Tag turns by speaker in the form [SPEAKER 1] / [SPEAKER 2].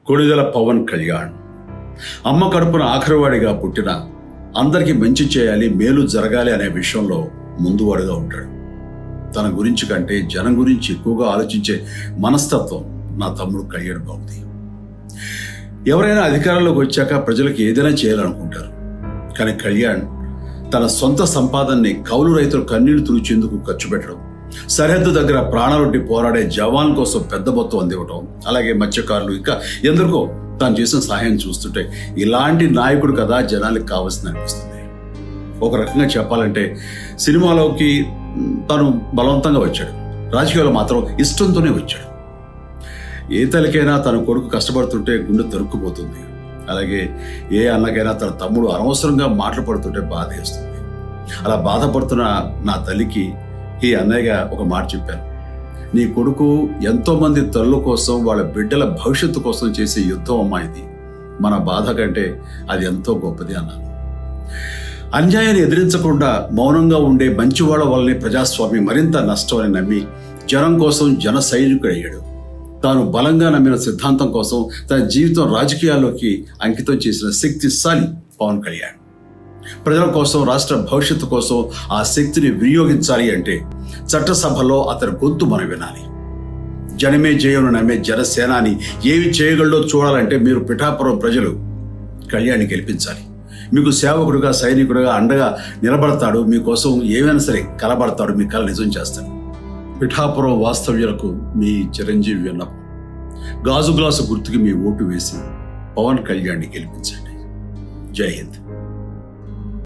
[SPEAKER 1] కొణిదెల పవన్ కళ్యాణ్ అమ్మ కడుపున ఆఖరివాడిగా పుట్టిన అందరికీ మంచి చేయాలి, మేలు జరగాలి అనే విషయంలో ముందువాడుగా ఉంటాడు. తన గురించి కంటే జనం గురించి ఎక్కువగా ఆలోచించే మనస్తత్వం నా తమ్ముడు కళ్యాణ్ బాబుది. ఎవరైనా అధికారంలోకి వచ్చాక ప్రజలకు ఏదైనా చేయాలనుకుంటారు. కానీ కళ్యాణ్ తన సొంత సంపాదనని కౌలు రైతులు కన్నీళ్లు తుడిచేందుకు ఖర్చు పెట్టడం, సరిహద్దు దగ్గర ప్రాణాలొడ్డి పోరాడే జవాన్ కోసం పెద్ద మొత్తం అందివ్వటం, అలాగే మత్స్యకారులు ఇంకా ఎందరికో తాను చేసిన సహాయం చూస్తుంటే ఇలాంటి నాయకుడు కదా జనాలకు కావాల్సింది అనిపిస్తుంది. ఒక రకంగా చెప్పాలంటే సినిమాలోకి తను బలవంతంగా వచ్చాడు, రాజకీయాలు మాత్రం ఇష్టంతోనే వచ్చాడు. ఏ తల్లికైనా తన కొడుకు కష్టపడుతుంటే గుండె తరుక్కుపోతుంది. అలాగే ఏ అన్నకైనా తన తమ్ముడు అనవసరంగా మాటలు పడుతుంటే బాధ వేస్తుంది. అలా బాధపడుతున్న నా తల్లికి ఈ అన్నయ్యగా ఒక మాట చెప్పాను. నీ కొడుకు ఎంతో మంది తల్లుల కోసం, వాళ్ళ బిడ్డల భవిష్యత్తు కోసం చేసే యుద్ధం అమ్మా ఇది. మన బాధ కంటే అది ఎంతో గొప్పది అన్నాను. అన్యాయాన్ని ఎదిరించకుండా మౌనంగా ఉండే మంచివాళ్ల వల్లనే ప్రజాస్వామ్యం మరింత నష్టం అని నమ్మి జనం కోసం జన సైనికుడు అయ్యాడు. తాను బలంగా నమ్మిన సిద్ధాంతం కోసం తన జీవితం రాజకీయాల్లోకి అంకితం చేసిన శక్తిశాలి పవన్ కళ్యాణ్. ప్రజల కోసం, రాష్ట్ర భవిష్యత్తు కోసం ఆ శక్తిని వినియోగించాలి అంటే చట్టసభలో అతని గొంతు మనం వినాలి. జనమే జయను నమ్మే జనసేనాని ఏమి చేయగలడో చూడాలంటే మీరు పిఠాపురం ప్రజలు కళ్యాణ్ని గెలిపించాలి. మీకు సేవకుడుగా, సైనికుడుగా అండగా నిలబడతాడు. మీకోసం ఏమైనా సరే కలబడతాడు. మీ కళ నిజం చేస్తాడు. పిఠాపురం వాస్తవ్యులకు మీ చిరంజీవి విన్నపం, గాజు గ్లాసు గుర్తుకి మీ ఓటు వేసి పవన్ కళ్యాణ్ని గెలిపించండి. జై హింద్.